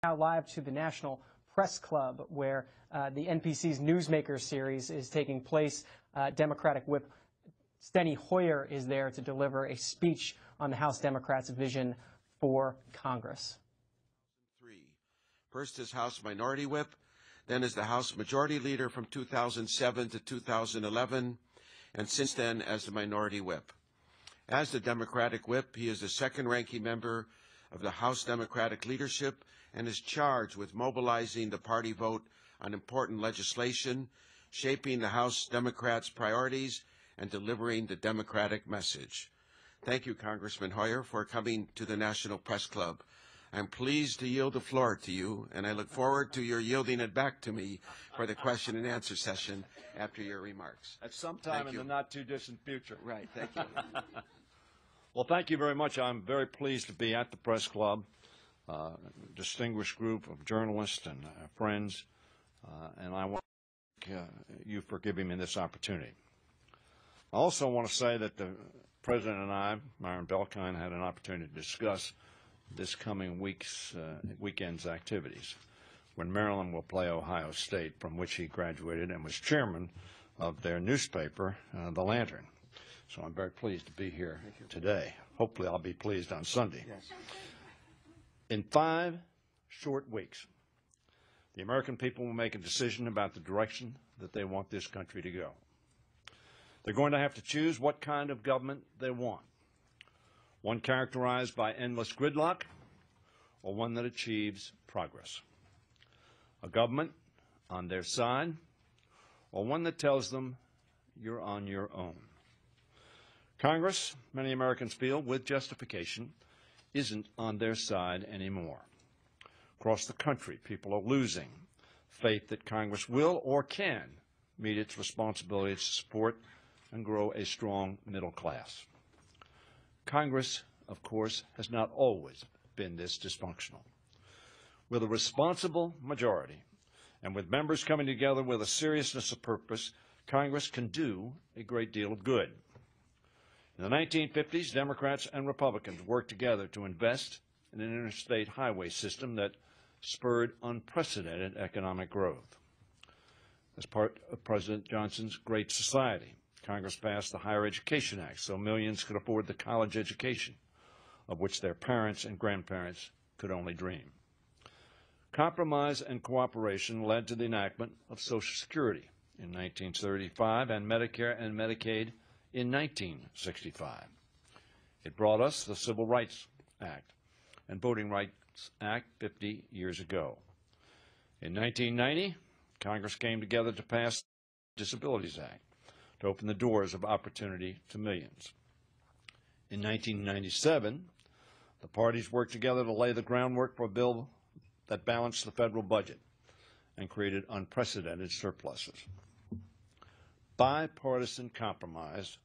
Now live to the National Press Club, where the NPC's Newsmaker series is taking place. Democratic Whip Steny Hoyer is there to deliver a speech on the House Democrats' vision for Congress. First as House Minority Whip, then as the House Majority Leader from 2007 to 2011, and since then as the Minority Whip. As the Democratic Whip, he is the second-ranking member of the House Democratic leadership and is charged with mobilizing the party vote on important legislation, shaping the House Democrats' priorities, and delivering the Democratic message. Thank you, Congressman Hoyer, for coming to the National Press Club. I'm pleased to yield the floor to you, and I look forward to your yielding it back to me for the question and answer session after your remarks. At some time in the not-too-distant future. Right, thank you. Well, thank you very much. I'm very pleased to be at the Press Club, a distinguished group of journalists and friends, and I want to thank you for giving me this opportunity. I also want to say that the President and I, Myron Belkind, had an opportunity to discuss this coming weekend's activities, when Maryland will play Ohio State, from which he graduated and was chairman of their newspaper, The Lantern. So I'm very pleased to be here today. Hopefully I'll be pleased on Sunday. Yes. In 5 short weeks, the American people will make a decision about the direction that they want this country to go. They're going to have to choose what kind of government they want. One characterized by endless gridlock, or one that achieves progress. A government on their side, or one that tells them you're on your own. Congress, many Americans feel, with justification, isn't on their side anymore. Across the country, people are losing faith that Congress will or can meet its responsibility to support and grow a strong middle class. Congress, of course, has not always been this dysfunctional. With a responsible majority, and with members coming together with a seriousness of purpose, Congress can do a great deal of good. In the 1950s, Democrats and Republicans worked together to invest in an interstate highway system that spurred unprecedented economic growth. As part of President Johnson's Great Society, Congress passed the Higher Education Act so millions could afford the college education of which their parents and grandparents could only dream. Compromise and cooperation led to the enactment of Social Security in 1935 and Medicare and Medicaid in 1965. It brought us the Civil Rights Act and Voting Rights Act 50 years ago. In 1990, Congress came together to pass the Disabilities Act to open the doors of opportunity to millions. In 1997, the parties worked together to lay the groundwork for a bill that balanced the federal budget and created unprecedented surpluses. Bipartisan compromise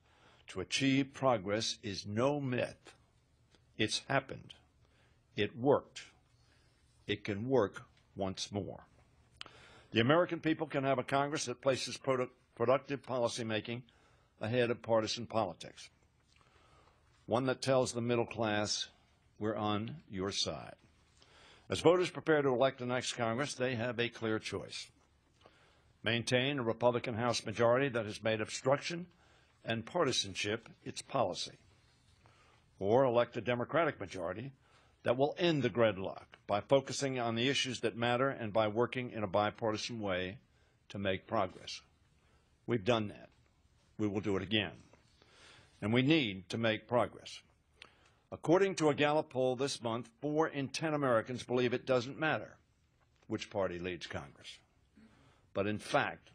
to achieve progress is no myth. It's happened. It worked. It can work once more. The American people can have a Congress that places productive policymaking ahead of partisan politics. One that tells the middle class, we're on your side. As voters prepare to elect the next Congress, they have a clear choice. Maintain a Republican House majority that has made obstruction and partisanship its policy. Or elect a Democratic majority that will end the gridlock by focusing on the issues that matter and by working in a bipartisan way to make progress. We've done that. We will do it again. And we need to make progress. According to a Gallup poll this month, 4 in 10 Americans believe it doesn't matter which party leads Congress. But in fact,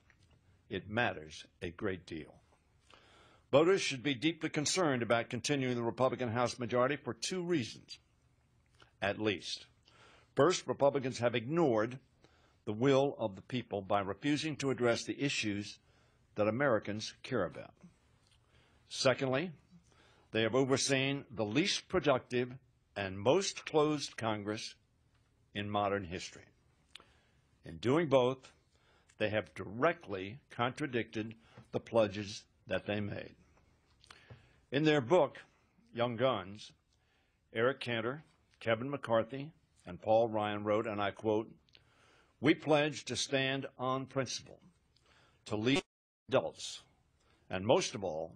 it matters a great deal. Voters should be deeply concerned about continuing the Republican House majority for 2 reasons, at least. First, Republicans have ignored the will of the people by refusing to address the issues that Americans care about. Secondly, they have overseen the least productive and most closed Congress in modern history. In doing both, they have directly contradicted the pledges that they made. In their book, Young Guns, Eric Cantor, Kevin McCarthy, And Paul Ryan wrote, and I quote, "We pledge to stand on principle, to lead adults, and most of all,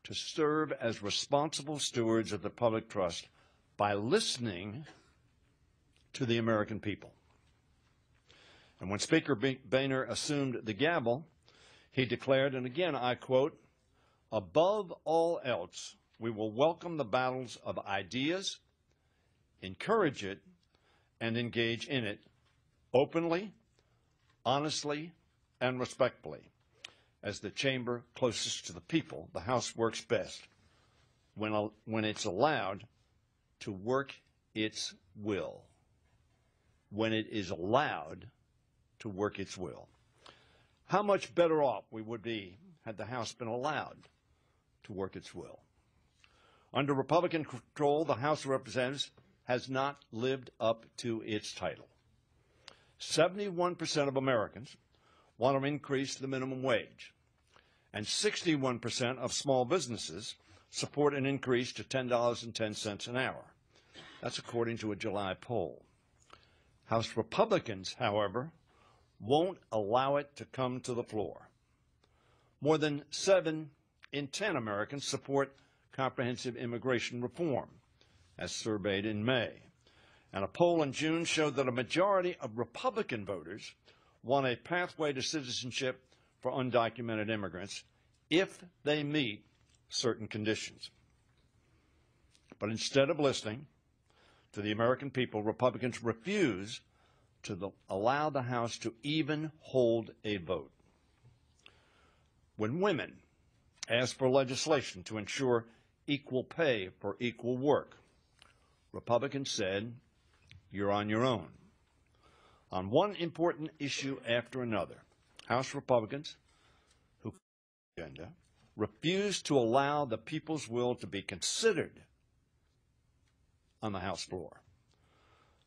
to serve as responsible stewards of the public trust by listening to the American people." And when Speaker Boehner assumed the gavel, he declared, and again I quote, "Above all else, we will welcome the battles of ideas, encourage it, and engage in it openly, honestly, and respectfully. As the chamber closest to the people, the House works best when it's allowed to work its will." When it is allowed to work its will. How much better off we would be had the House been allowed to work its will. Under Republican control, the House of Representatives has not lived up to its title. 71% of Americans want to increase the minimum wage, and 61% of small businesses support an increase to $10.10 an hour. That's according to a July poll. House Republicans, however, won't allow it to come to the floor. More than 7 in 10 Americans support comprehensive immigration reform, as surveyed in May. And a poll in June showed that a majority of Republican voters want a pathway to citizenship for undocumented immigrants if they meet certain conditions. But instead of listening to the American people, Republicans refuse to allow the House to even hold a vote. When women asked for legislation to ensure equal pay for equal work, Republicans said, "You're on your own." On one important issue after another, House Republicans, who agenda, refused to allow the people's will to be considered on the House floor.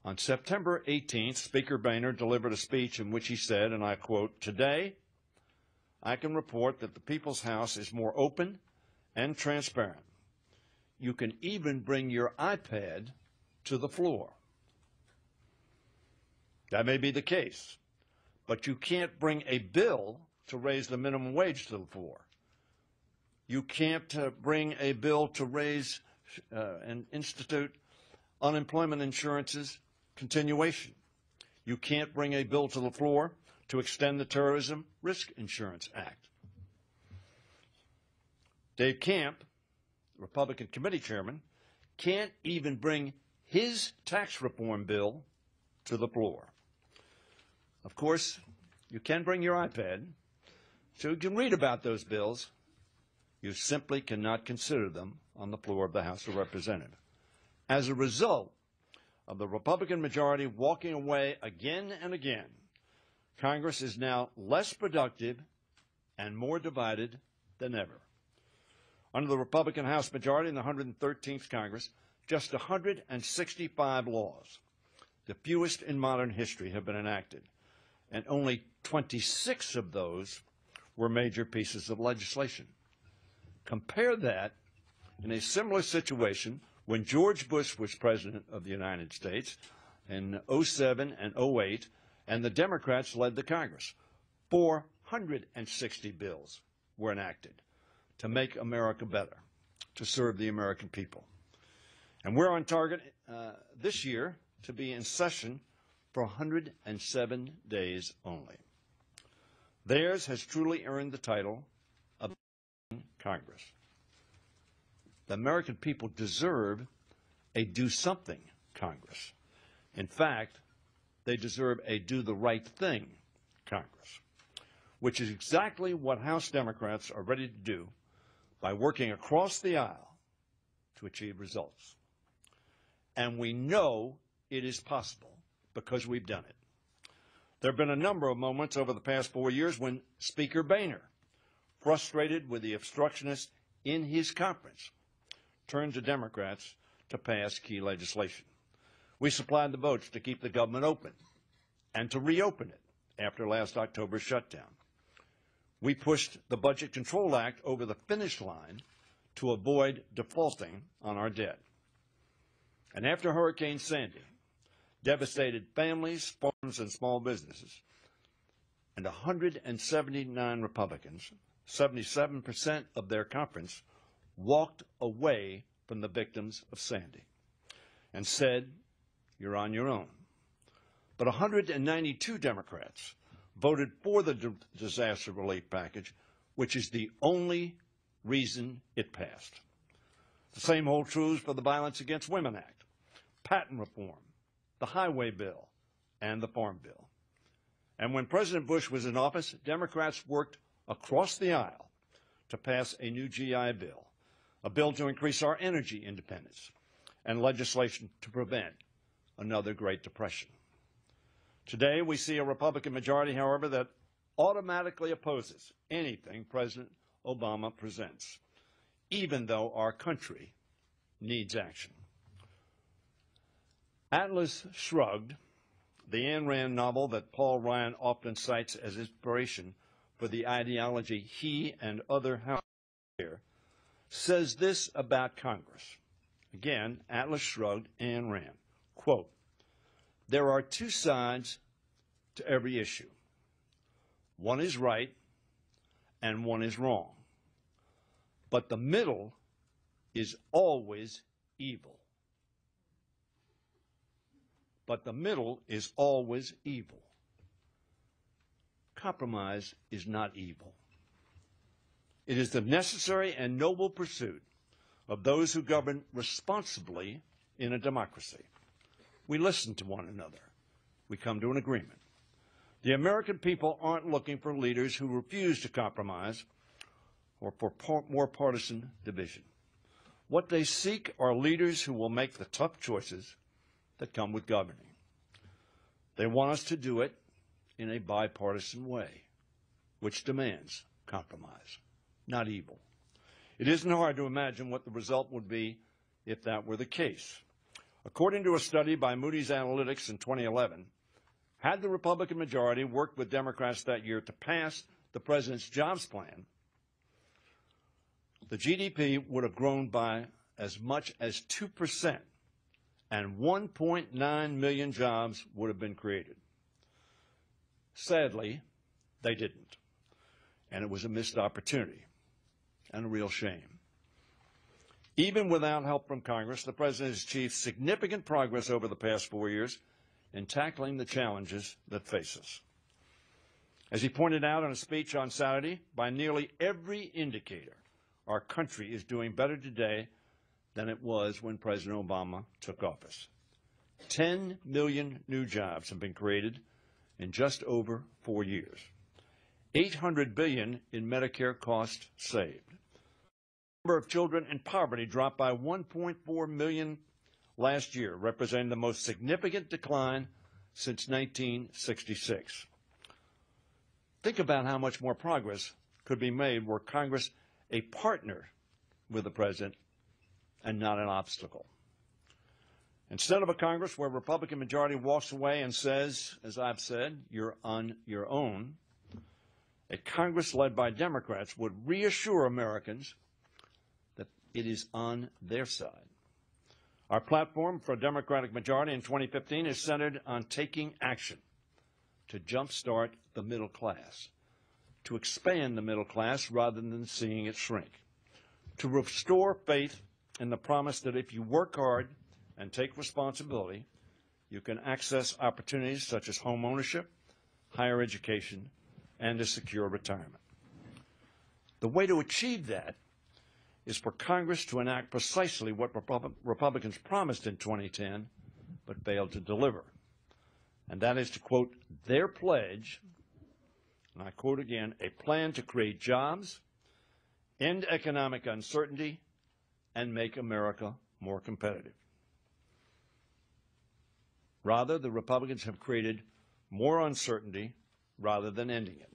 On September 18th, Speaker Boehner delivered a speech in which he said, and I quote, "Today, I can report that the People's House is more open and transparent. You can even bring your iPad to the floor." That may be the case, but you can't bring a bill to raise the minimum wage to the floor. You can't bring a bill to raise and institute unemployment insurance's continuation. You can't bring a bill to the floor to extend the Terrorism Risk Insurance Act. Dave Camp, Republican committee chairman, can't even bring his tax reform bill to the floor. Of course, you can bring your iPad, so you can read about those bills. You simply cannot consider them on the floor of the House of Representatives. As a result of the Republican majority walking away again and again, Congress is now less productive and more divided than ever. Under the Republican House majority in the 113th Congress, just 165 laws, the fewest in modern history, have been enacted, and only 26 of those were major pieces of legislation. Compare that in a similar situation when George Bush was President of the United States in 2007 and 2008, and the Democrats led the Congress. 460 bills were enacted to make America better, to serve the American people. And we're on target this year to be in session for 107 days only. Theirs has truly earned the title of Congress. The American people deserve a do-something Congress. In fact, they deserve a do-the-right-thing Congress, which is exactly what House Democrats are ready to do by working across the aisle to achieve results. And we know it is possible because we've done it. There have been a number of moments over the past 4 years when Speaker Boehner, frustrated with the obstructionists in his conference, turned to Democrats to pass key legislation. We supplied the votes to keep the government open and to reopen it after last October's shutdown. We pushed the Budget Control Act over the finish line to avoid defaulting on our debt. And after Hurricane Sandy, devastated families, farms, and small businesses. And 179 Republicans, 77% of their conference, walked away from the victims of Sandy and said, "You're on your own." But 192 Democrats voted for the disaster relief package, which is the only reason it passed. The same holds true for the Violence Against Women Act, patent reform, the highway bill, and the farm bill. And when President Bush was in office, Democrats worked across the aisle to pass a new GI bill, a bill to increase our energy independence, and legislation to prevent another Great Depression. Today, we see a Republican majority, however, that automatically opposes anything President Obama presents, even though our country needs action. Atlas Shrugged, the Ayn Rand novel that Paul Ryan often cites as inspiration for the ideology he and other here, says this about Congress. Again, Atlas Shrugged, Ayn Rand, quote, "There are two sides to every issue. One is right and one is wrong. But the middle is always evil." But the middle is always evil. Compromise is not evil. It is the necessary and noble pursuit of those who govern responsibly in a democracy. We listen to one another. We come to an agreement. The American people aren't looking for leaders who refuse to compromise or for more partisan division. What they seek are leaders who will make the tough choices that come with governing. They want us to do it in a bipartisan way, which demands compromise, not evil. It isn't hard to imagine what the result would be if that were the case. According to a study by Moody's Analytics in 2011, had the Republican majority worked with Democrats that year to pass the president's jobs plan, the GDP would have grown by as much as 2%, and 1.9 million jobs would have been created. Sadly, they didn't, and it was a missed opportunity and a real shame. Even without help from Congress, the president has achieved significant progress over the past 4 years in tackling the challenges that face us. As he pointed out in a speech on Saturday, by nearly every indicator, our country is doing better today than it was when President Obama took office. 10 million new jobs have been created in just over 4 years. $800 billion in Medicare costs saved. The number of children in poverty dropped by 1.4 million last year, representing the most significant decline since 1966. Think about how much more progress could be made were Congress a partner with the president and not an obstacle. Instead of a Congress where a Republican majority walks away and says, as I've said, "You're on your own," a Congress led by Democrats would reassure Americans that it is on their side. Our platform for a Democratic majority in 2015 is centered on taking action to jumpstart the middle class, to expand the middle class rather than seeing it shrink, to restore faith in the promise that if you work hard and take responsibility, you can access opportunities such as home ownership, higher education, and a secure retirement. The way to achieve that is for Congress to enact precisely what Republicans promised in 2010 but failed to deliver. And that is to quote their pledge, and I quote again, "a plan to create jobs, end economic uncertainty, and make America more competitive." Rather, the Republicans have created more uncertainty rather than ending it.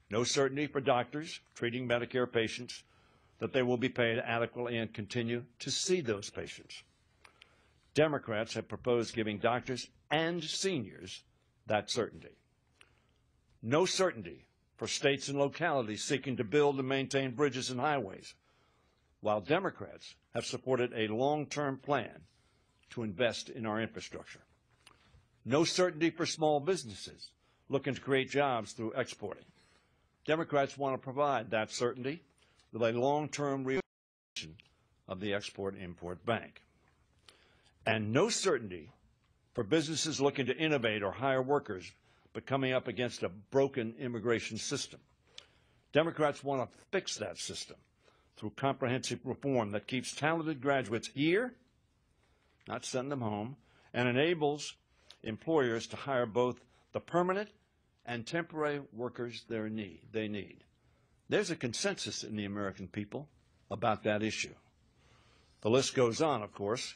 No certainty for doctors treating Medicare patients that they will be paid adequately and continue to see those patients. Democrats have proposed giving doctors and seniors that certainty. No certainty for states and localities seeking to build and maintain bridges and highways, while Democrats have supported a long-term plan to invest in our infrastructure. No certainty for small businesses looking to create jobs through exporting. Democrats want to provide that certainty with a long-term reorganization of the Export-Import Bank. And no certainty for businesses looking to innovate or hire workers, but coming up against a broken immigration system. Democrats want to fix that system through comprehensive reform that keeps talented graduates here, not send them home, and enables employers to hire both the permanent and temporary workers they need. There's a consensus in the American people about that issue. The list goes on, of course,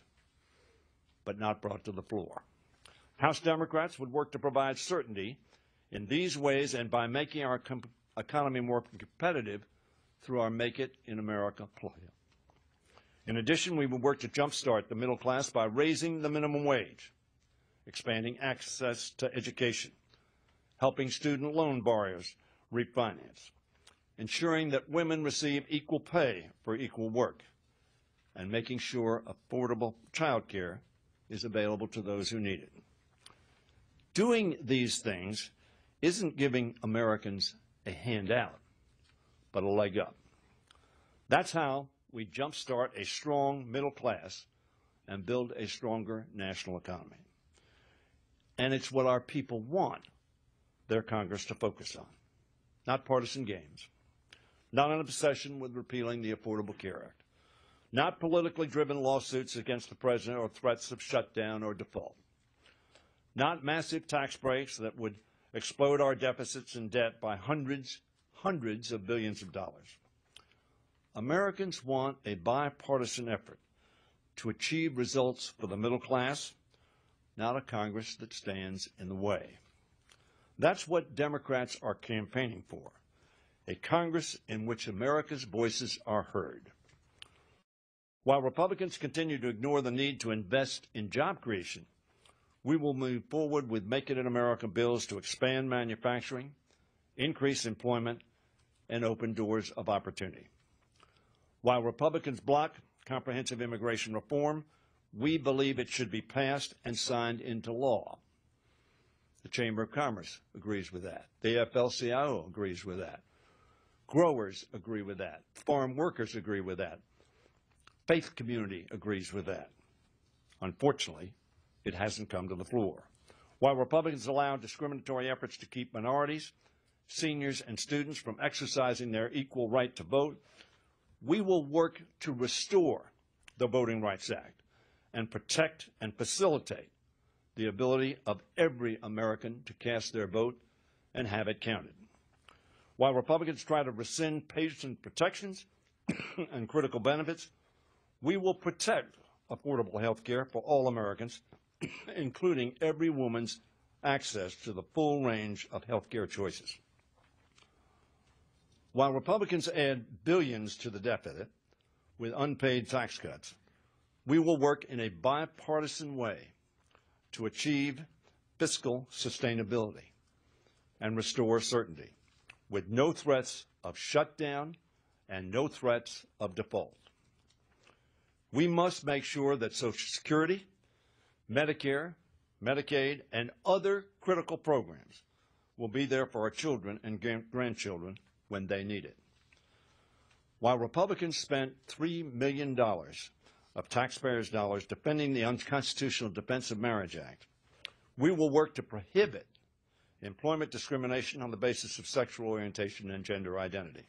but not brought to the floor. House Democrats would work to provide certainty in these ways and by making our economy more competitive through our Make It in America plan. In addition, we would work to jumpstart the middle class by raising the minimum wage, expanding access to education, helping student loan borrowers refinance, ensuring that women receive equal pay for equal work, and making sure affordable child care is available to those who need it. Doing these things isn't giving Americans a handout, but a leg up. That's how we jumpstart a strong middle class and build a stronger national economy. And it's what our people want their Congress to focus on, not partisan games, not an obsession with repealing the Affordable Care Act, not politically driven lawsuits against the president or threats of shutdown or default, not massive tax breaks that would explode our deficits and debt by hundreds of billions of dollars. Americans want a bipartisan effort to achieve results for the middle class, not a Congress that stands in the way. That's what Democrats are campaigning for, a Congress in which America's voices are heard. While Republicans continue to ignore the need to invest in job creation, we will move forward with Make It in America bills to expand manufacturing, increase employment, and open doors of opportunity. While Republicans block comprehensive immigration reform, we believe it should be passed and signed into law. The Chamber of Commerce agrees with that. The AFL-CIO agrees with that. Growers agree with that. Farm workers agree with that. Faith community agrees with that. Unfortunately, it hasn't come to the floor. While Republicans allow discriminatory efforts to keep minorities, seniors, and students from exercising their equal right to vote, we will work to restore the Voting Rights Act and protect and facilitate the ability of every American to cast their vote and have it counted. While Republicans try to rescind patient protections and critical benefits, we will protect affordable health care for all Americans, including every woman's access to the full range of health care choices. While Republicans add billions to the deficit with unpaid tax cuts, we will work in a bipartisan way to achieve fiscal sustainability and restore certainty, with no threats of shutdown and no threats of default. We must make sure that Social Security, Medicare, Medicaid, and other critical programs will be there for our children and grandchildren when they need it. While Republicans spent $3 million of taxpayers' dollars defending the unconstitutional Defense of Marriage Act, we will work to prohibit employment discrimination on the basis of sexual orientation and gender identity.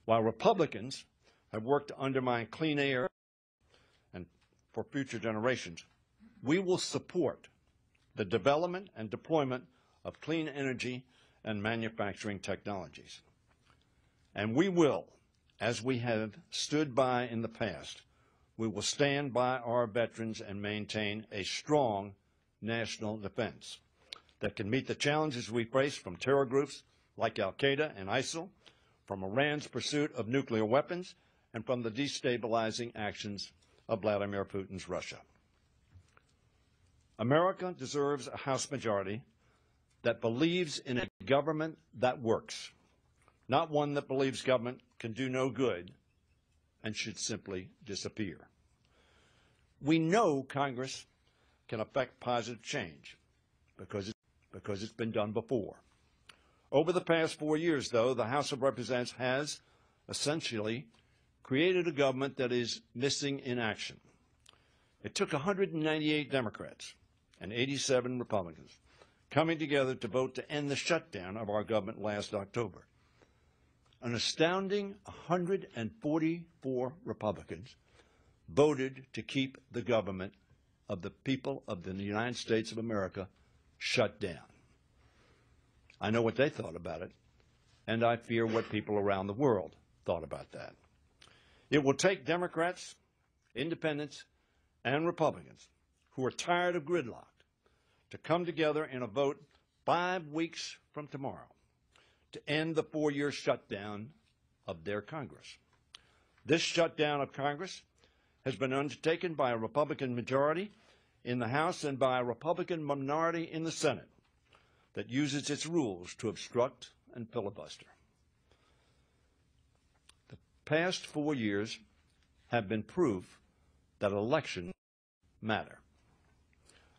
While Republicans have worked to undermine clean air and for future generations, we will support the development and deployment of clean energy and manufacturing technologies. And we will, as we have stood by in the past, we will stand by our veterans and maintain a strong national defense that can meet the challenges we face from terror groups like Al-Qaeda and ISIL, from Iran's pursuit of nuclear weapons, and from the destabilizing actions of Vladimir Putin's Russia. America deserves a House majority that believes in a government that works, not one that believes government can do no good and should simply disappear. We know Congress can affect positive change because it's been done before. Over the past 4 years, though, the House of Representatives has essentially created a government that is missing in action. It took 198 Democrats and 87 Republicans coming together to vote to end the shutdown of our government last October. An astounding 144 Republicans voted to keep the government of the people of the United States of America shut down. I know what they thought about it, and I fear what people around the world thought about that. It will take Democrats, independents, and Republicans who are tired of gridlock to come together in a vote 5 weeks from tomorrow to end the 4-year shutdown of their Congress. This shutdown of Congress has been undertaken by a Republican majority in the House and by a Republican minority in the Senate that uses its rules to obstruct and filibuster. The past 4 years have been proof that elections matter.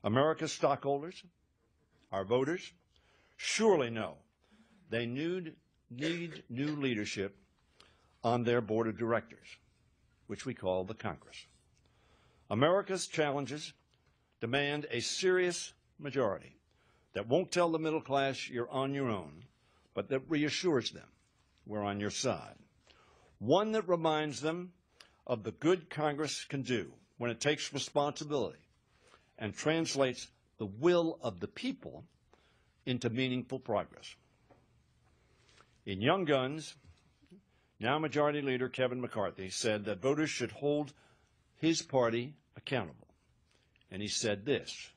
America's stockholders, our voters, surely know they need new leadership on their board of directors, which we call the Congress. America's challenges demand a serious majority that won't tell the middle class you're on your own, but that reassures them we're on your side. One that reminds them of the good Congress can do when it takes responsibility and translates the will of the people into meaningful progress. In Young Guns, now Majority Leader Kevin McCarthy said that voters should hold his party accountable. And he said this: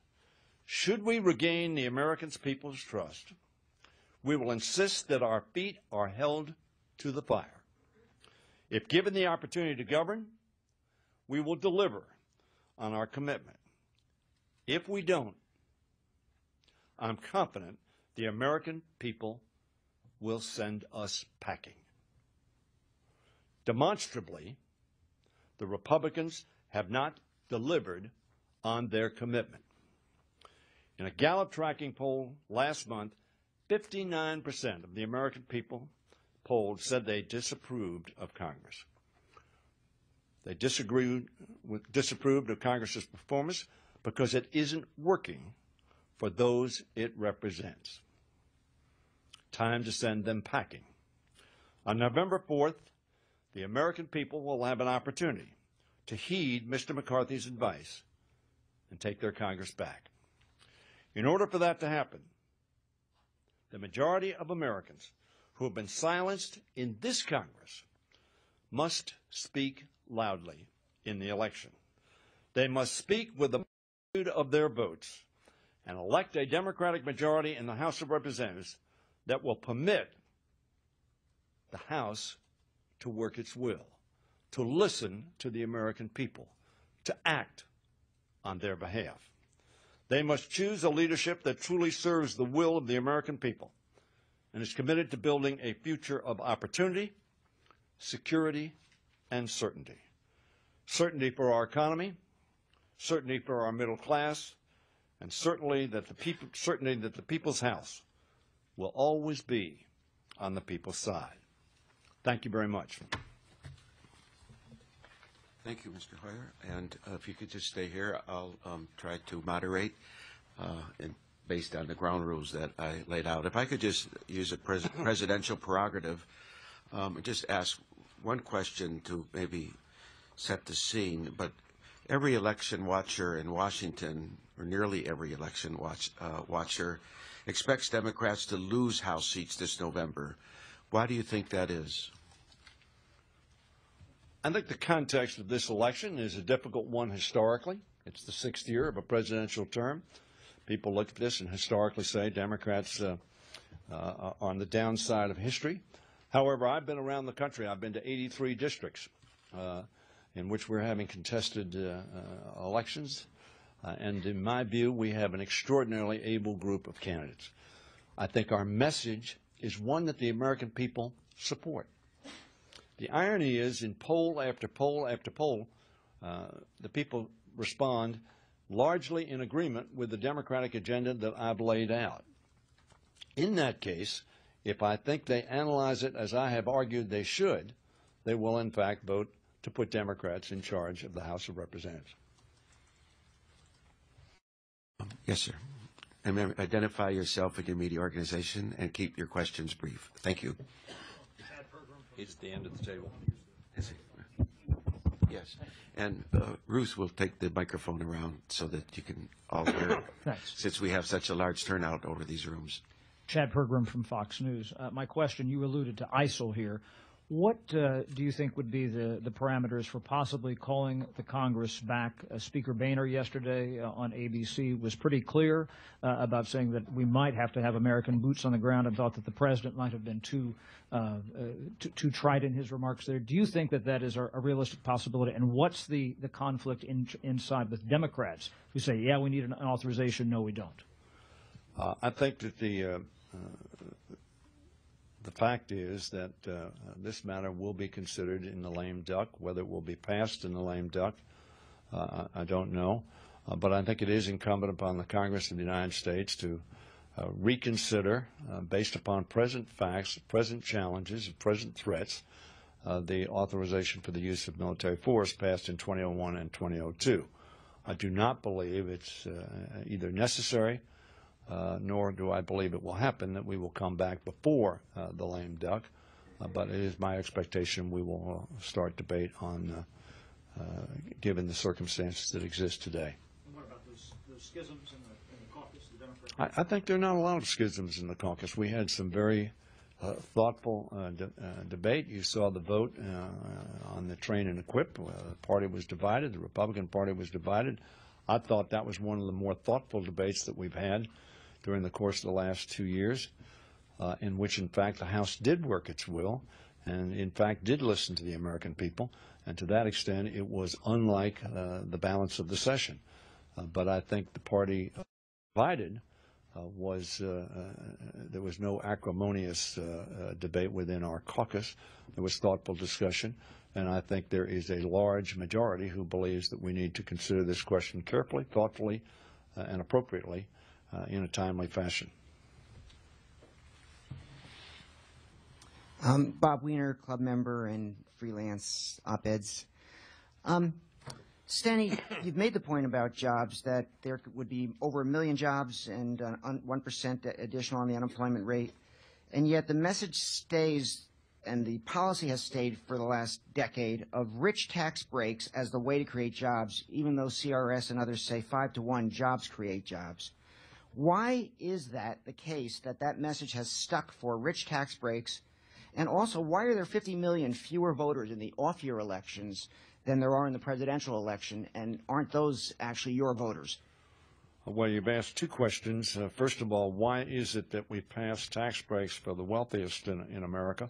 should we regain the American people's trust, we will insist that our feet are held to the fire. If given the opportunity to govern, we will deliver on our commitment. If we don't, I'm confident the American people will send us packing. Demonstrably, the Republicans have not delivered on their commitment. In a Gallup tracking poll last month, 59% of the American people polled said they disapproved of Congress. They disapproved of Congress's performance because it isn't working for those it represents. Time to send them packing. On November 4th, the American people will have an opportunity to heed Mr. McCarthy's advice and take their Congress back. In order for that to happen, the majority of Americans who have been silenced in this Congress must speak loudly in the election. They must speak with the multitude of their votes and elect a Democratic majority in the House of Representatives that will permit the House to work its will, to listen to the American people, to act on their behalf. They must choose a leadership that truly serves the will of the American people and is committed to building a future of opportunity, security, and certainty. Certainty for our economy, certainty for our middle class, and certainty that the people's house will always be on the people's side. Thank you very much. Thank you, Mr. Hoyer. And if you could just stay here, I'll try to moderate and based on the ground rules that I laid out. If I could just use a presidential prerogative, just ask one question to maybe set the scene. But every election watcher in Washington, or nearly every election watcher, expects Democrats to lose House seats this November. Why do you think that is? I think the context of this election is a difficult one historically. It's the 6th year of a presidential term. People look at this and historically say Democrats are on the downside of history. However, I've been around the country. I've been to 83 districts in which we're having contested elections. And in my view, we have an extraordinarily able group of candidates. I think our message is one that the American people support. The irony is, in poll after poll after poll, the people respond largely in agreement with the Democratic agenda that I've laid out. In that case, if I think they analyze it as I have argued they should, they will in fact vote to put Democrats in charge of the House of Representatives. Yes, sir. And remember, identify yourself and your media organization and keep your questions brief. Thank you. He's at the end of the table. Is he? Yes. And Ruth will take the microphone around so that you can all hear it. Thanks. Since we have such a large turnout over these rooms. Chad Pergram from Fox News. My question, you alluded to ISIL here. What do you think would be the parameters for possibly calling the Congress back? Speaker Boehner yesterday on ABC was pretty clear about saying that we might have to have American boots on the ground, and thought that the president might have been too trite in his remarks there. Do you think that that is a realistic possibility? And what's the conflict inside with Democrats who say, yeah, we need an authorization, no, we don't? I think that the fact is that this matter will be considered in the lame duck. Whether it will be passed in the lame duck, I don't know. But I think it is incumbent upon the Congress of the United States to reconsider, based upon present facts, present challenges, present threats, the authorization for the use of military force passed in 2001 and 2002. I do not believe it's either necessary nor do I believe it will happen that we will come back before the lame duck, but it is my expectation we will start debate on, given the circumstances that exist today. And what about those schisms in the caucus, the Democrats? I think there are not a lot of schisms in the caucus. We had some very thoughtful debate. You saw the vote on the train and equip. The party was divided. The Republican Party was divided. I thought that was one of the more thoughtful debates that we've had during the course of the last 2 years, in which, in fact, the House did work its will and, in fact, did listen to the American people. And to that extent, it was unlike the balance of the session. But I think the party divided there was no acrimonious debate within our caucus. There was thoughtful discussion. And I think there is a large majority who believes that we need to consider this question carefully, thoughtfully, and appropriately in a timely fashion. Bob Wiener, club member and freelance op-eds. Steny, you've made the point about jobs, that there would be over 1 million jobs and 1% additional on the unemployment rate, and yet the message stays, and the policy has stayed for the last decade, of rich tax breaks as the way to create jobs, even though CRS and others say 5 to 1 jobs create jobs. Why is that the case, that that message has stuck for rich tax breaks? And also, why are there 50 million fewer voters in the off-year elections than there are in the presidential election, and aren't those actually your voters? Well, you've asked two questions. First of all, why is it that we pass tax breaks for the wealthiest in America,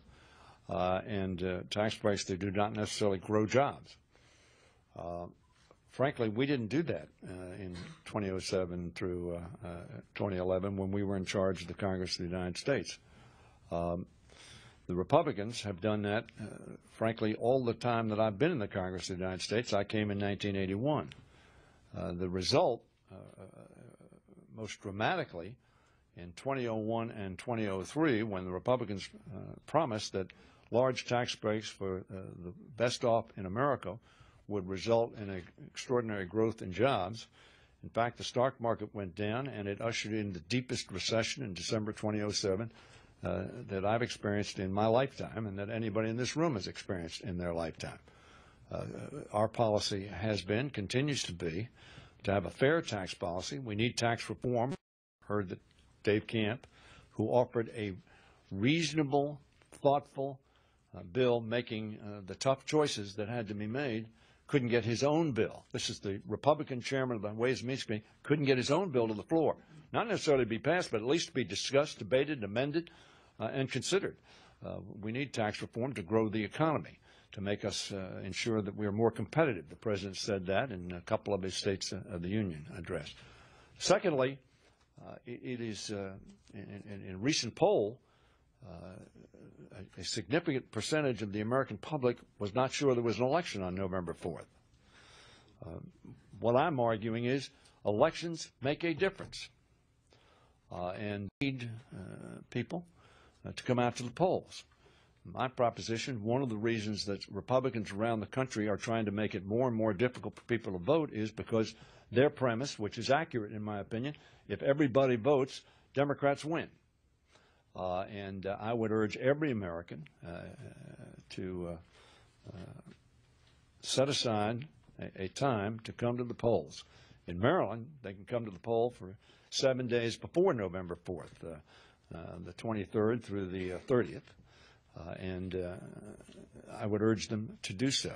and tax breaks that do not necessarily grow jobs? Frankly, we didn't do that in 2007 through 2011 when we were in charge of the Congress of the United States. The Republicans have done that, frankly, all the time that I've been in the Congress of the United States. I came in 1981. The result, most dramatically, in 2001 and 2003, when the Republicans promised that large tax breaks for the best off in America would result in an extraordinary growth in jobs. In fact, the stock market went down, and it ushered in the deepest recession in December 2007 that I've experienced in my lifetime, and that anybody in this room has experienced in their lifetime. Our policy has been, continues to be, to have a fair tax policy. We need tax reform. Heard that Dave Camp, who offered a reasonable, thoughtful bill making the tough choices that had to be made, couldn't get his own bill. This is the Republican chairman of the Ways and Means Committee, couldn't get his own bill to the floor. Not necessarily to be passed, but at least to be discussed, debated, amended, and considered. We need tax reform to grow the economy, to make us ensure that we are more competitive. The President said that in a couple of his States of the Union address. Secondly, it is, in a recent poll, a significant percentage of the American public was not sure there was an election on November 4th. What I'm arguing is elections make a difference and need people to come out to the polls. My proposition, one of the reasons that Republicans around the country are trying to make it more and more difficult for people to vote is because their premise, which is accurate in my opinion, if everybody votes, Democrats win. And I would urge every American to set aside a time to come to the polls. In Maryland, they can come to the poll for 7 days before November 4th, the 23rd through the 30th. And I would urge them to do so.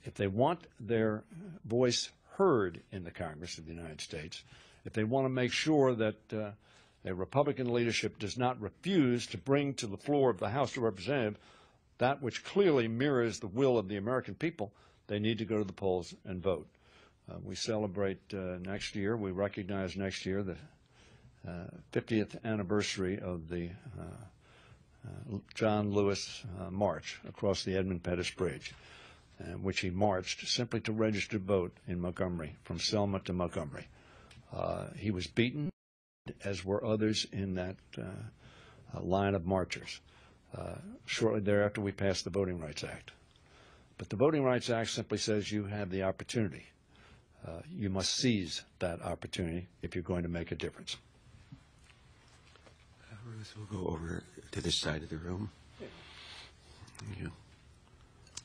If they want their voice heard in the Congress of the United States, if they want to make sure that a Republican leadership does not refuse to bring to the floor of the House of Representatives that which clearly mirrors the will of the American people, they need to go to the polls and vote. We celebrate next year, we recognize next year the 50th anniversary of the John Lewis march across the Edmund Pettus Bridge, in which he marched simply to register to vote in Montgomery, from Selma to Montgomery. He was beaten, as were others in that line of marchers. Shortly thereafter, we passed the Voting Rights Act. But the Voting Rights Act simply says you have the opportunity. You must seize that opportunity if you're going to make a difference. Ruth, we'll go over to this side of the room. Thank you.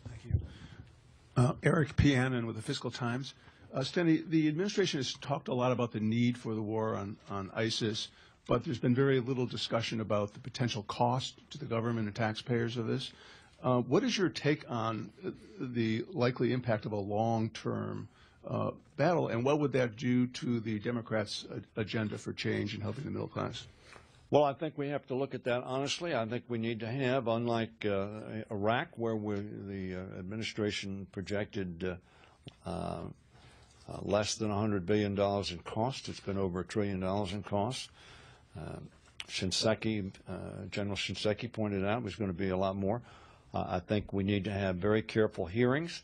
Thank you. Eric P. Annan with the Fiscal Times. Steny, the administration has talked a lot about the need for the war on ISIS, but there's been very little discussion about the potential cost to the government and taxpayers of this. What is your take on the likely impact of a long-term battle, and what would that do to the Democrats' agenda for change and helping the middle class? Well, I think we have to look at that honestly. I think we need to have, unlike Iraq, where the administration projected less than $100 billion in cost. It's been over $1 trillion in cost. General Shinseki pointed out it was going to be a lot more. I think we need to have very careful hearings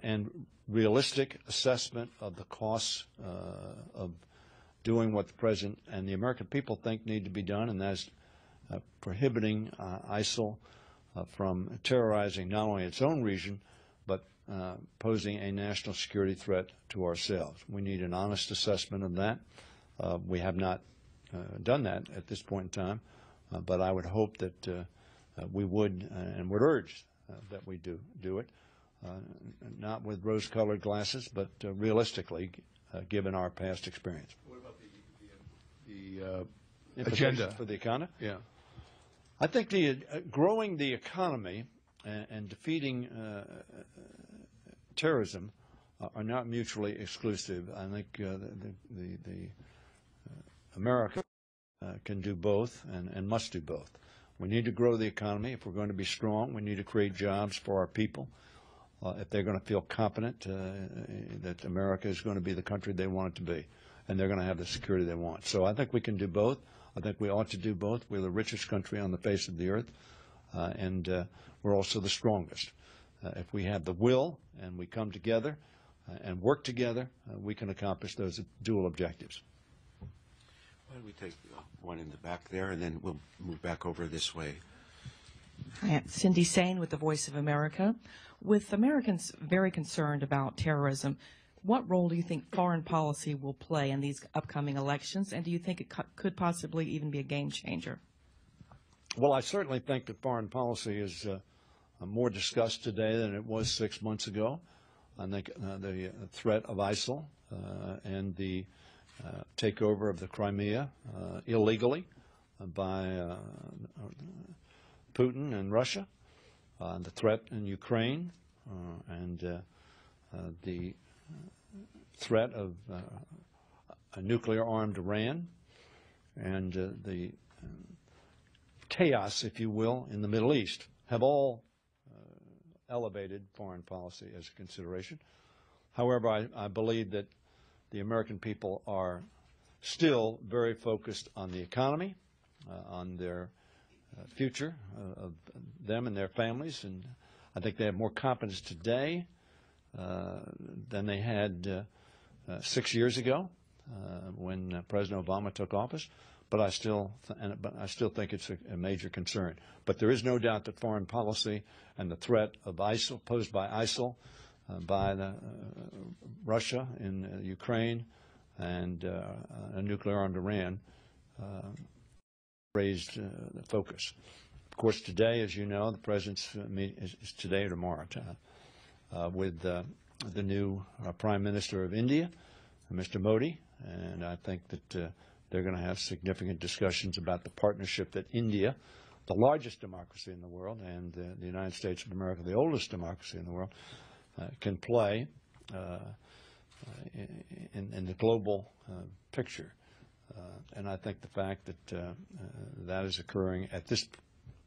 and realistic assessment of the costs of doing what the President and the American people think need to be done, and that's prohibiting ISIL from terrorizing not only its own region, but posing a national security threat to ourselves. We need an honest assessment of that. We have not done that at this point in time, but I would hope that we would and would urge that we do it, not with rose-colored glasses, but realistically, given our past experience. What about the agenda for the economy? Yeah. I think growing the economy and defeating terrorism are not mutually exclusive. I think America can do both and must do both. We need to grow the economy. If we're going to be strong, we need to create jobs for our people. If they're going to feel confident that America is going to be the country they want it to be, and they're going to have the security they want. So I think we can do both. I think we ought to do both. We're the richest country on the face of the earth, and we're also the strongest. If we have the will and we come together and work together, we can accomplish those dual objectives. Why don't we take one in the back there, and then we'll move back over this way. Hi, Cindy Sain with the Voice of America. With Americans very concerned about terrorism, what role do you think foreign policy will play in these upcoming elections, and do you think it could possibly even be a game changer? Well, I certainly think that foreign policy is more discussed today than it was 6 months ago. I think the threat of ISIL and the takeover of the Crimea illegally by Putin and Russia, the threat in Ukraine, and the threat of a nuclear-armed Iran, and the chaos, if you will, in the Middle East have all elevated foreign policy as a consideration. However, I believe that the American people are still very focused on the economy, on their future of them and their families, and I think they have more confidence today than they had 6 years ago when President Obama took office, but I still think it's a major concern. But there is no doubt that foreign policy and the threat of ISIL, posed by ISIL, by Russia in Ukraine, and a nuclear-armed Iran raised the focus. Of course, today, as you know, the President's meeting is today or tomorrow with the new Prime Minister of India, Mr. Modi, and I think that they're going to have significant discussions about the partnership that India, the largest democracy in the world, and the United States of America, the oldest democracy in the world, can play in the global picture. And I think the fact that that is occurring at this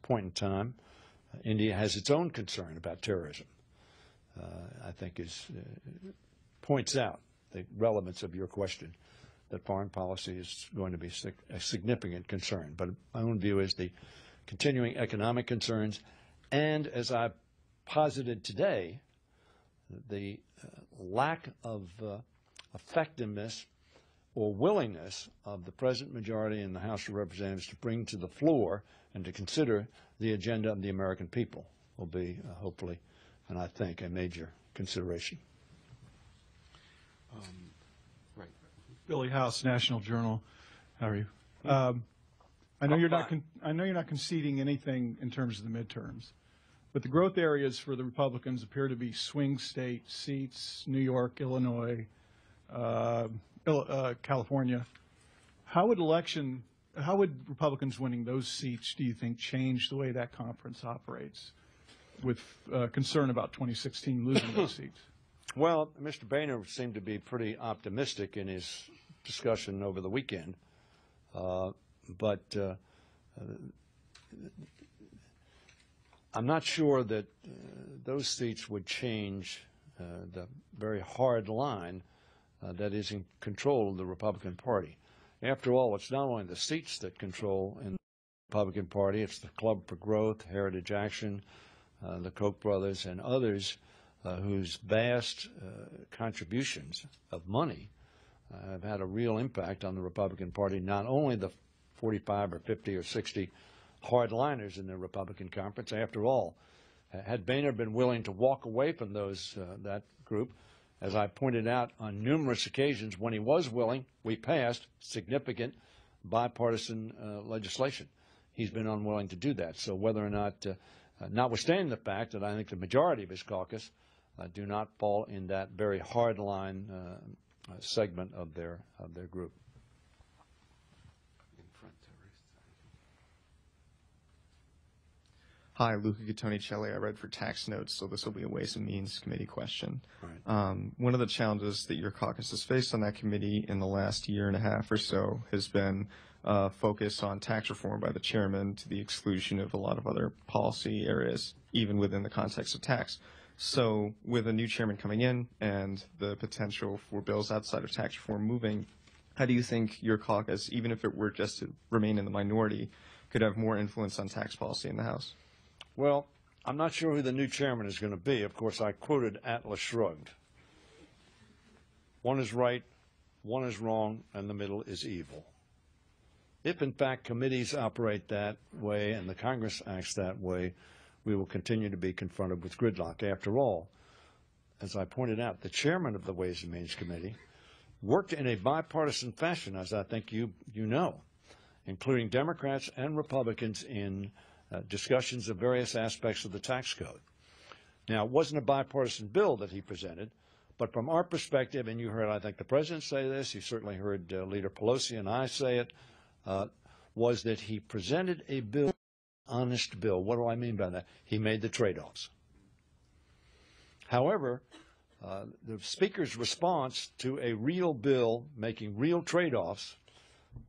point in time, India has its own concern about terrorism. I think points out the relevance of your question, that foreign policy is going to be a significant concern. But my own view is the continuing economic concerns, and as I posited today, the lack of effectiveness or willingness of the present majority in the House of Representatives to bring to the floor and to consider the agenda of the American people will be, hopefully, and I think, a major consideration. Right. Billy House, National Journal. How are you? I know you're not conceding anything in terms of the midterms, but the growth areas for the Republicans appear to be swing state seats: New York, Illinois, California. How would Republicans winning those seats, do you think, change the way that conference operates, with concern about 2016 losing those seats? Well, Mr. Boehner seemed to be pretty optimistic in his discussion over the weekend, but I'm not sure that those seats would change the very hard line that is in control of the Republican Party. After all, it's not only the seats that control in the Republican Party, it's the Club for Growth, Heritage Action, the Koch brothers, and others whose vast contributions of money have had a real impact on the Republican Party, not only the 45 or 50 or 60 hardliners in the Republican conference. After all, had Boehner been willing to walk away from that group, as I pointed out on numerous occasions, when he was willing, we passed significant bipartisan legislation. He's been unwilling to do that. So whether or not, notwithstanding the fact that I think the majority of his caucus do not fall in that very hardline segment of their group. Hi, Luca Gattonicelli. I read for tax notes, so this will be a Ways and Means Committee question. Right. One of the challenges that your caucus has faced on that committee in the last year and a half or so has been focus on tax reform by the chairman to the exclusion of a lot of other policy areas, even within the context of tax. So with a new chairman coming in and the potential for bills outside of tax reform moving, how do you think your caucus, even if it were just to remain in the minority, could have more influence on tax policy in the House? Well, I'm not sure who the new chairman is going to be. Of course, I quoted Atlas Shrugged. One is right, one is wrong, and the middle is evil. If, in fact, committees operate that way and the Congress acts that way, we will continue to be confronted with gridlock. After all, as I pointed out, the chairman of the Ways and Means Committee worked in a bipartisan fashion, as I think you know, including Democrats and Republicans in discussions of various aspects of the tax code. Now, it wasn't a bipartisan bill that he presented, but from our perspective, and you heard, I think, the President say this, you certainly heard Leader Pelosi and I say it, was that he presented a bill, honest bill. What do I mean by that? He made the trade-offs. However, the Speaker's response to a real bill making real trade-offs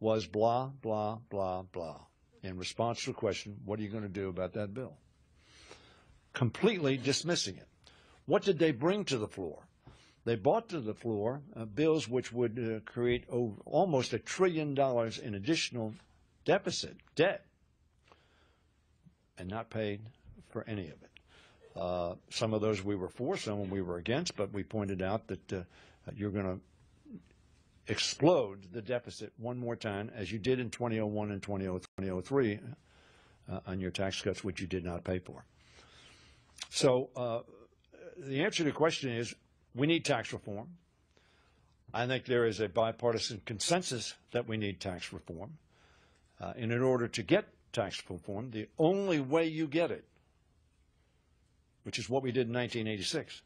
was blah, blah, blah, blah. In response to a question, what are you going to do about that bill? Completely dismissing it. What did they bring to the floor? They brought to the floor bills which would create almost $1 trillion in additional debt, and not paid for any of it. Some of those we were for, some we were against, but we pointed out that you're going to explode the deficit one more time, as you did in 2001 and 2003 on your tax cuts, which you did not pay for. So the answer to the question is we need tax reform. I think there is a bipartisan consensus that we need tax reform. And in order to get tax reform, the only way you get it, which is what we did in 1986,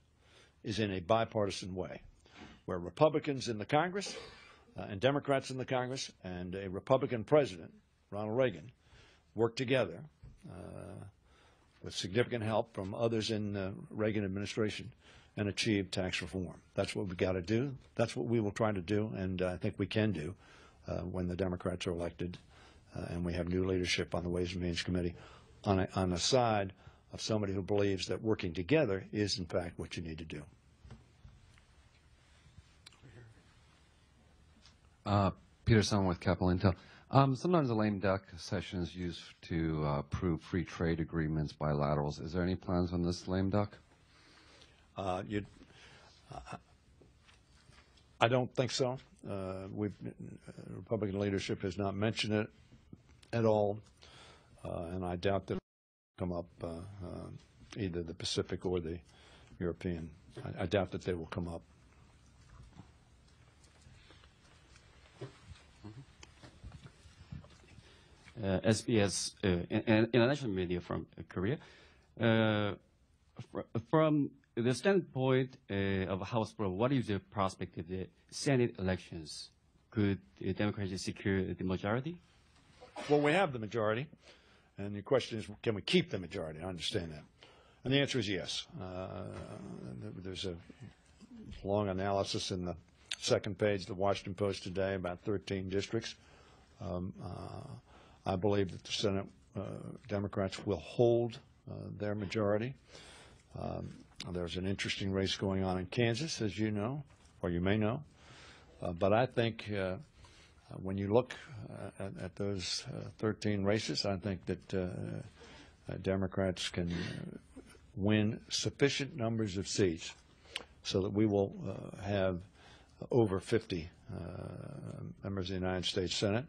is in a bipartisan way, where Republicans in the Congress and Democrats in the Congress and a Republican president, Ronald Reagan, worked together with significant help from others in the Reagan administration and achieved tax reform. That's what we've got to do. That's what we will try to do, and I think we can do when the Democrats are elected and we have new leadership on the Ways and Means Committee on the side of somebody who believes that working together is, in fact, what you need to do. Peter Sun with Capital Intel. Sometimes the lame duck session is used to approve free trade agreements, bilaterals. Is there any plans on this lame duck? I don't think so. Republican leadership has not mentioned it at all, and I doubt that it will come up either the Pacific or the European. I doubt that they will come up. SBS international media from Korea. From the standpoint of House Pro, what is the prospect of the Senate elections? Could the Democrats secure the majority? Well, we have the majority, and the question is, can we keep the majority? I understand that. And the answer is yes. There's a long analysis in the second page of the Washington Post today about 13 districts. I believe that the Senate Democrats will hold their majority. There's an interesting race going on in Kansas, as you know, or you may know. But I think when you look at those 13 races, I think that Democrats can win sufficient numbers of seats so that we will have over 50 members of the United States Senate,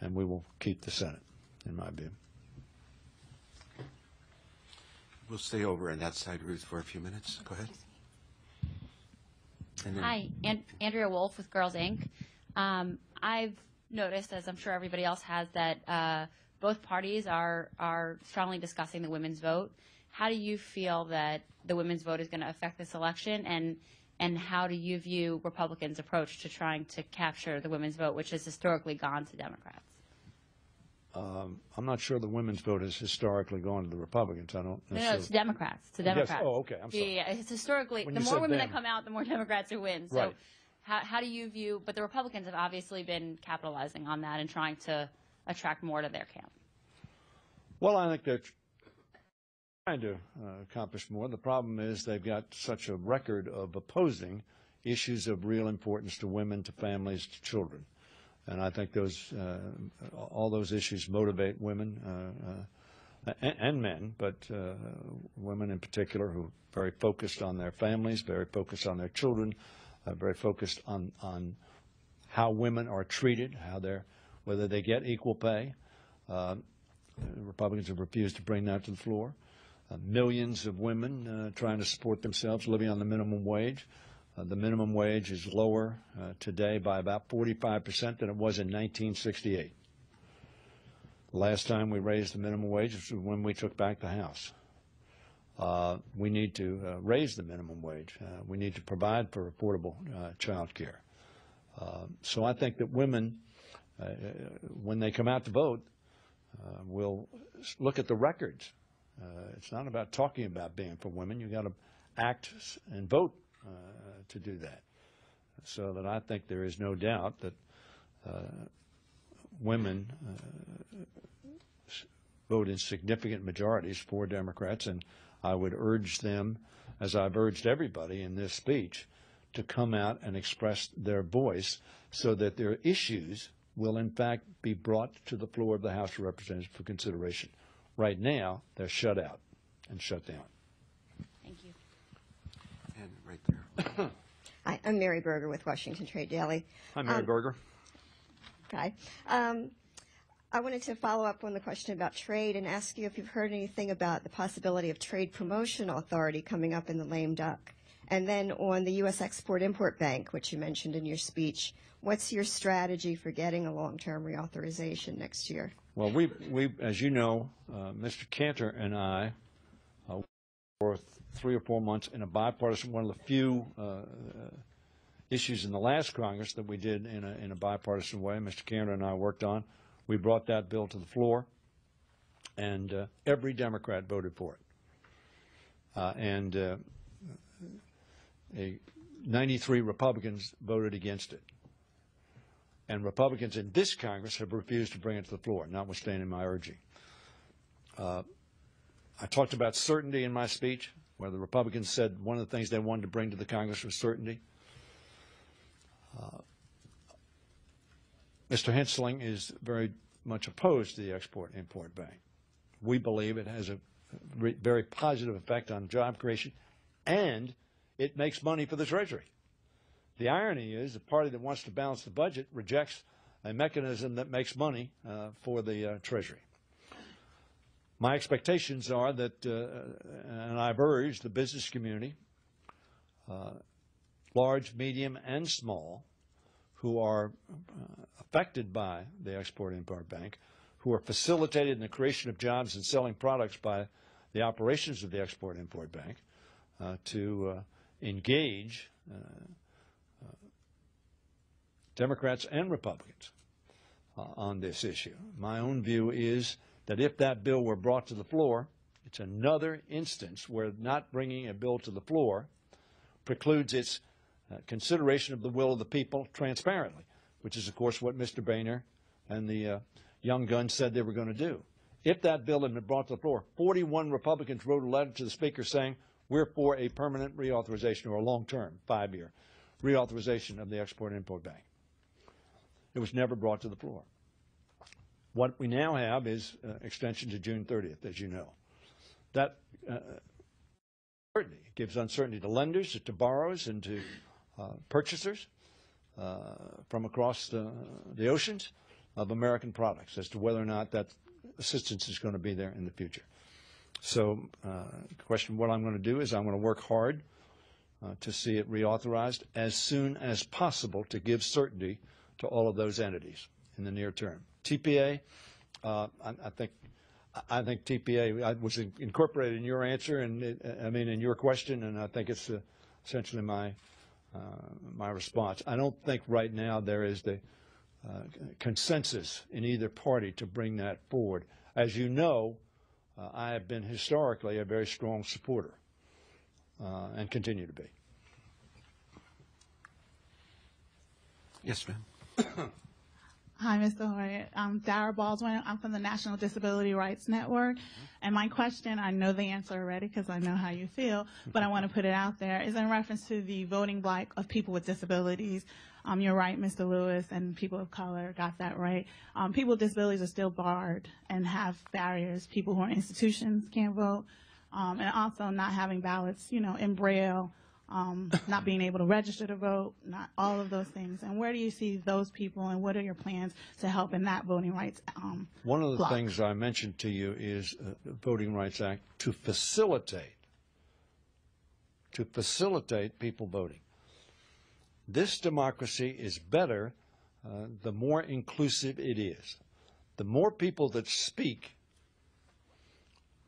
and we will keep the Senate, in my view. We'll stay over on that side, Ruth, for a few minutes. Go ahead. Hi, Andrea Wolf with Girls Inc. I've noticed, as I'm sure everybody else has, that both parties are strongly discussing the women's vote. How do you feel that the women's vote is going to affect this election, and how do you view Republicans' approach to trying to capture the women's vote, which has historically gone to Democrats? I'm not sure the women's vote has historically gone to the Republicans. I don't necessarily. No, it's Democrats. It's Democrats. Yes. Oh, okay. I'm sorry. Yeah, it's historically, When the you more said women them. that come out, the more Democrats who win. So Right. how do you view, but the Republicans have obviously been capitalizing on that and trying to attract more to their camp. Well, I think they're trying to accomplish more. The problem is they've got such a record of opposing issues of real importance to women, to families, to children. And I think those, all those issues motivate women and men, but women in particular, who are very focused on their families, very focused on their children, very focused on how women are treated, whether they get equal pay. Republicans have refused to bring that to the floor. Millions of women trying to support themselves, living on the minimum wage. The minimum wage is lower today by about 45% than it was in 1968. The last time we raised the minimum wage was when we took back the House. We need to raise the minimum wage. We need to provide for affordable child care. So I think that women, when they come out to vote, will look at the records. It's not about talking about being for women. You've got to act and vote to do that. So that I think there is no doubt that women vote in significant majorities for Democrats, and I would urge them, as I've urged everybody in this speech, to come out and express their voice so that their issues will in fact be brought to the floor of the House of Representatives for consideration. Right now, they're shut out and shut down. Thank you. And right there. Hi, I'm Mary Berger with Washington Trade Daily. Hi, Mary Berger. Hi. I wanted to follow up on the question about trade and ask you if you've heard anything about the possibility of Trade Promotional Authority coming up in the lame duck. And then on the U.S. Export-Import Bank, which you mentioned in your speech, what's your strategy for getting a long-term reauthorization next year? Well, we, as you know, Mr. Cantor and I, for 3 or 4 months in a bipartisan, one of the few issues in the last Congress that we did in a bipartisan way, Mr. Cantor and I worked on. We brought that bill to the floor, and every Democrat voted for it. 93 Republicans voted against it. And Republicans in this Congress have refused to bring it to the floor, notwithstanding my urging. I talked about certainty in my speech, where the Republicans said one of the things they wanted to bring to the Congress was certainty. Mr. Hensling is very much opposed to the Export-Import Bank. We believe it has a very positive effect on job creation, and it makes money for the Treasury. The irony is the party that wants to balance the budget rejects a mechanism that makes money for the Treasury. My expectations are that, and I've urged the business community, large, medium, and small, who are affected by the Export-Import Bank, who are facilitated in the creation of jobs and selling products by the operations of the Export-Import Bank, to engage Democrats and Republicans on this issue. My own view is that if that bill were brought to the floor, it's another instance where not bringing a bill to the floor precludes its consideration of the will of the people transparently, which is, of course, what Mr. Boehner and the young guns said they were going to do. If that bill had been brought to the floor, 41 Republicans wrote a letter to the Speaker saying, we're for a permanent reauthorization or a long-term, 5-year reauthorization of the Export-Import Bank. It was never brought to the floor. What we now have is extension to June 30th, as you know. That uncertainty gives uncertainty to lenders, to borrowers, and to purchasers from across the oceans of American products as to whether or not that assistance is going to be there in the future. So the question, what I'm going to do is I'm going to work hard to see it reauthorized as soon as possible to give certainty to all of those entities in the near term. TPA, I think TPA was incorporated in your answer, and in your question, and I think it's essentially my response. I don't think right now there is the consensus in either party to bring that forward. As you know, I have been historically a very strong supporter and continue to be. Yes, ma'am. Hi, Mr. Hoyer. I'm Dara Baldwin. I'm from the National Disability Rights Network. And my question, I know the answer already because I know how you feel, but I want to put it out there, is in reference to the voting block of people with disabilities. You're right, Mr. Lewis, and people of color got that right. People with disabilities are still barred and have barriers. People who are in institutions can't vote, and also not having ballots, in Braille, not being able to register to vote, not all of those things. And where do you see those people, and what are your plans to help in that voting rights One of the block? things I mentioned to you is the Voting Rights Act to facilitate people voting. This democracy is better the more inclusive it is. The more people that speak,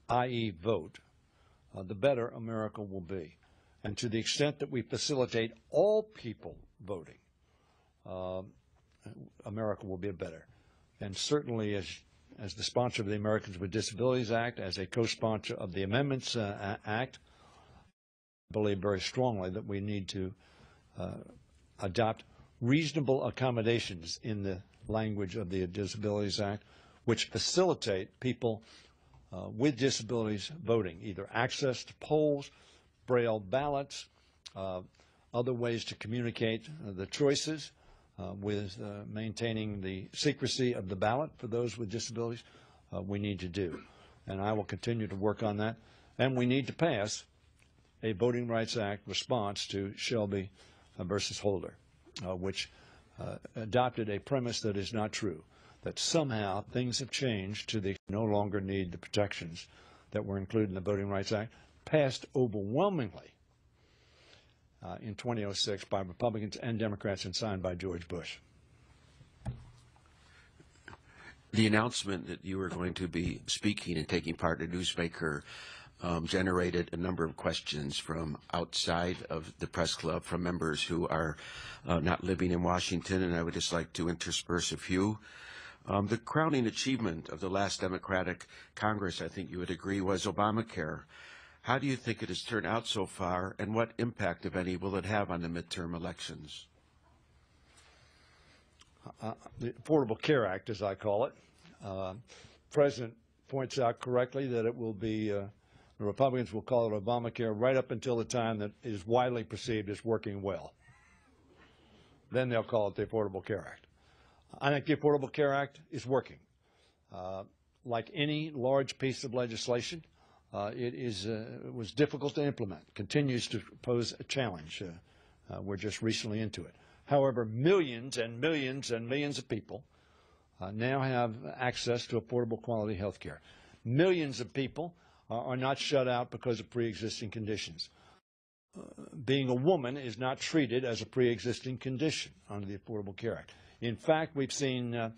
i.e. vote, the better America will be. And to the extent that we facilitate all people voting, America will be better. And certainly as the sponsor of the Americans with Disabilities Act, as a co-sponsor of the Amendments Act, I believe very strongly that we need to adopt reasonable accommodations in the language of the Disabilities Act, which facilitate people with disabilities voting, either access to polls, Braille ballots, other ways to communicate the choices with maintaining the secrecy of the ballot for those with disabilities, we need to do. And I will continue to work on that. And we need to pass a Voting Rights Act response to Shelby versus Holder, which adopted a premise that is not true, that somehow things have changed to they no longer need the protections that were included in the Voting Rights Act, passed overwhelmingly in 2006 by Republicans and Democrats and signed by George Bush. The announcement that you were going to be speaking and taking part in Newsmaker generated a number of questions from outside of the press club, from members who are not living in Washington, and I would just like to intersperse a few. The crowning achievement of the last Democratic Congress, I think you would agree, was Obamacare. How do you think it has turned out so far, and what impact, if any, will it have on the midterm elections? The Affordable Care Act, as I call it. The President points out correctly that it will be, the Republicans will call it Obamacare right up until the time that it is widely perceived as working well. Then they'll call it the Affordable Care Act. I think the Affordable Care Act is working. Like any large piece of legislation, it was difficult to implement, continues to pose a challenge. We're just recently into it. However, millions and millions and millions of people now have access to affordable quality health care. Millions of people are not shut out because of pre-existing conditions. Being a woman is not treated as a pre-existing condition under the Affordable Care Act. In fact, we've seen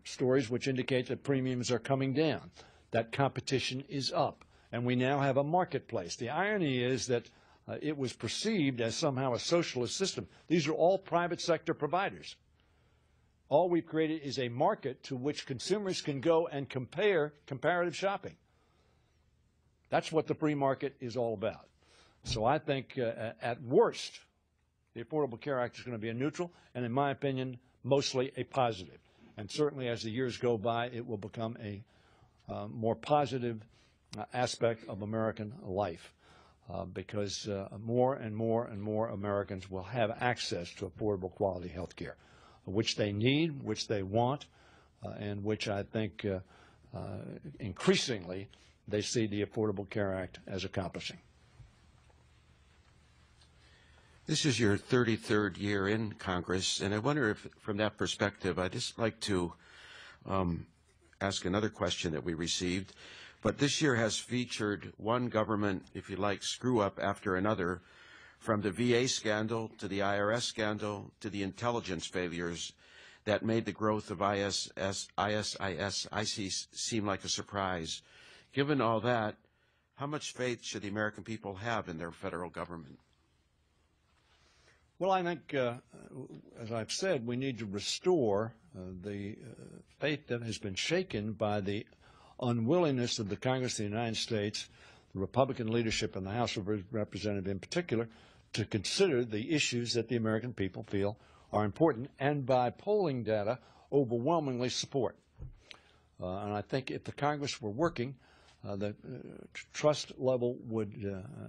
stories which indicate that premiums are coming down, that competition is up, and we now have a marketplace. The irony is that it was perceived as somehow a socialist system. These are all private sector providers. All we've created is a market to which consumers can go and compare comparative shopping. That's what the free market is all about. So I think at worst, the Affordable Care Act is going to be a neutral, and in my opinion, mostly a positive. And certainly as the years go by, it will become a more positive aspect of American life because more and more and more Americans will have access to affordable quality health care, which they need, which they want, and which I think increasingly they see the Affordable Care Act as accomplishing. This is your 33rd year in Congress, and I wonder if, from that perspective, I'd just like to ask another question that we received. But this year has featured one government, if you like, screw-up after another, from the VA scandal to the IRS scandal to the intelligence failures that made the growth of ISIS seem like a surprise. Given all that, how much faith should the American people have in their federal government? Well, I think, as I've said, we need to restore the faith that has been shaken by the unwillingness of the Congress of the United States, the Republican leadership in the House of Representatives in particular, to consider the issues that the American people feel are important, and by polling data, overwhelmingly support. And I think if the Congress were working, the trust level would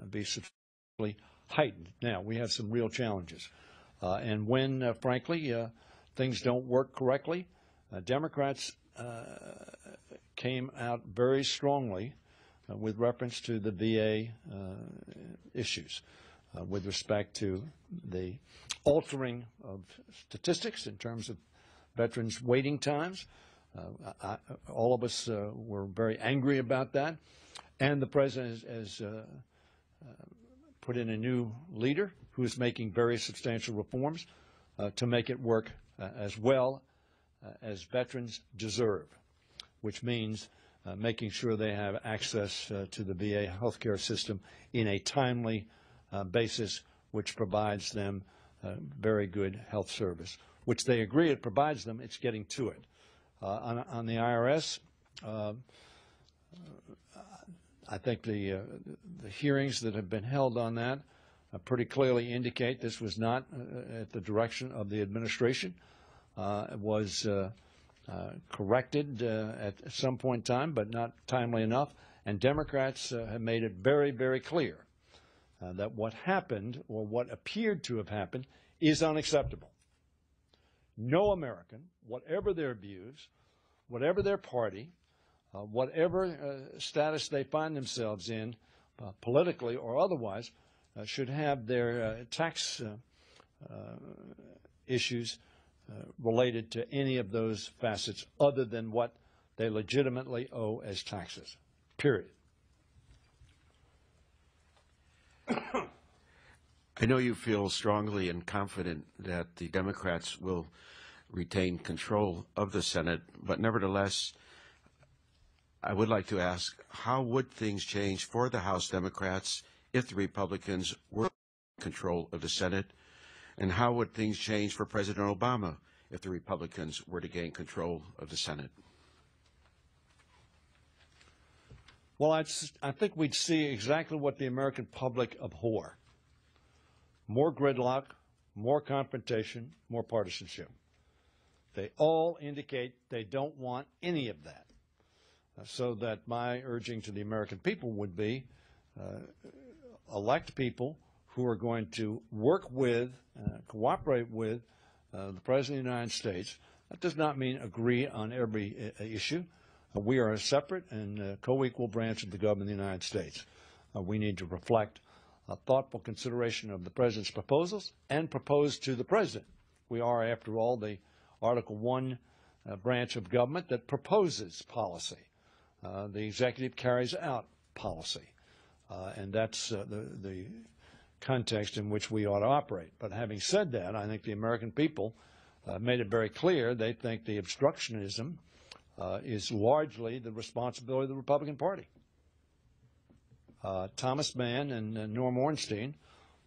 be substantially heightened. Now, we have some real challenges. And when, frankly, things don't work correctly, Democrats came out very strongly with reference to the VA issues, with respect to the altering of statistics in terms of veterans' waiting times. All of us were very angry about that. And the President has put in a new leader who is making very substantial reforms to make it work as well as veterans deserve, which means making sure they have access to the VA healthcare system in a timely basis, which provides them very good health service, which they agree it provides them. It's getting to it. On the IRS, I think the hearings that have been held on that pretty clearly indicate this was not at the direction of the administration. It was corrected at some point in time, but not timely enough. And Democrats have made it very, very clear that what happened, or what appeared to have happened, is unacceptable. No American, whatever their views, whatever their party, whatever status they find themselves in, politically or otherwise, should have their tax issues related to any of those facets other than what they legitimately owe as taxes, period. I know you feel strongly and confident that the Democrats will retain control of the Senate, but nevertheless, I would like to ask, how would things change for the House Democrats if the Republicans were in control of the Senate? And how would things change for President Obama if the Republicans were to gain control of the Senate? Well, I think we'd see exactly what the American public abhor. More gridlock, more confrontation, more partisanship. They all indicate they don't want any of that. So that my urging to the American people would be elect people who are going to work with, cooperate with the President of the United States. That does not mean agree on every issue. We are a separate and co-equal branch of the government of the United States. We need to reflect a thoughtful consideration of the President's proposals and propose to the President. We are, after all, the Article I branch of government that proposes policy. The executive carries out policy. And that's the context in which we ought to operate. But having said that, I think the American people made it very clear they think the obstructionism is largely the responsibility of the Republican Party. Thomas Mann and Norm Ornstein,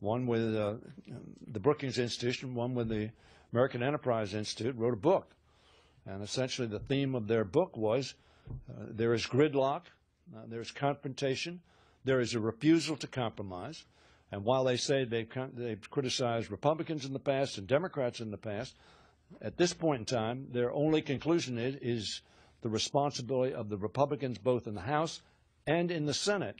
one with the Brookings Institution, one with the American Enterprise Institute, wrote a book. And essentially the theme of their book was there is gridlock, there is confrontation, there is a refusal to compromise. And while they say they've criticized Republicans in the past and Democrats in the past, at this point in time, their only conclusion is the responsibility of the Republicans both in the House and in the Senate,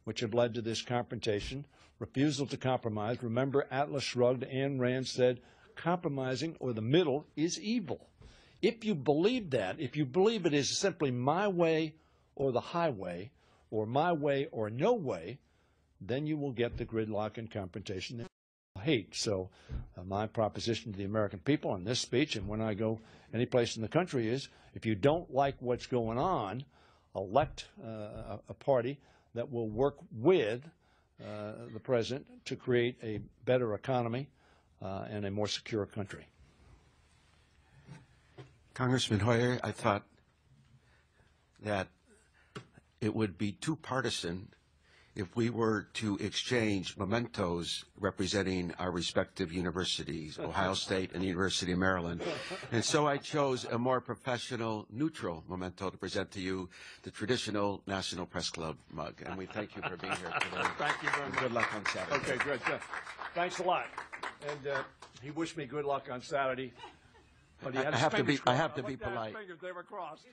which have led to this confrontation, refusal to compromise. Remember, Atlas Shrugged, Ayn Rand said, compromising or the middle is evil. If you believe that, if you believe it is simply my way or the highway, or my way or no way, then you will get the gridlock and confrontation that you hate. So my proposition to the American people in this speech and when I go any place in the country is, if you don't like what's going on, elect a party that will work with the President to create a better economy and a more secure country. Congressman Hoyer, I thought that it would be too partisan if we were to exchange mementos representing our respective universities, Ohio State and the University of Maryland. And so I chose a more professional, neutral memento to present to you, the traditional National Press Club mug. And we thank you for being here today. Thank you very much. Good luck on Saturday. Okay, good. Thanks a lot. And he wished me good luck on Saturday. But he had I have to be polite. polite. They were crossed.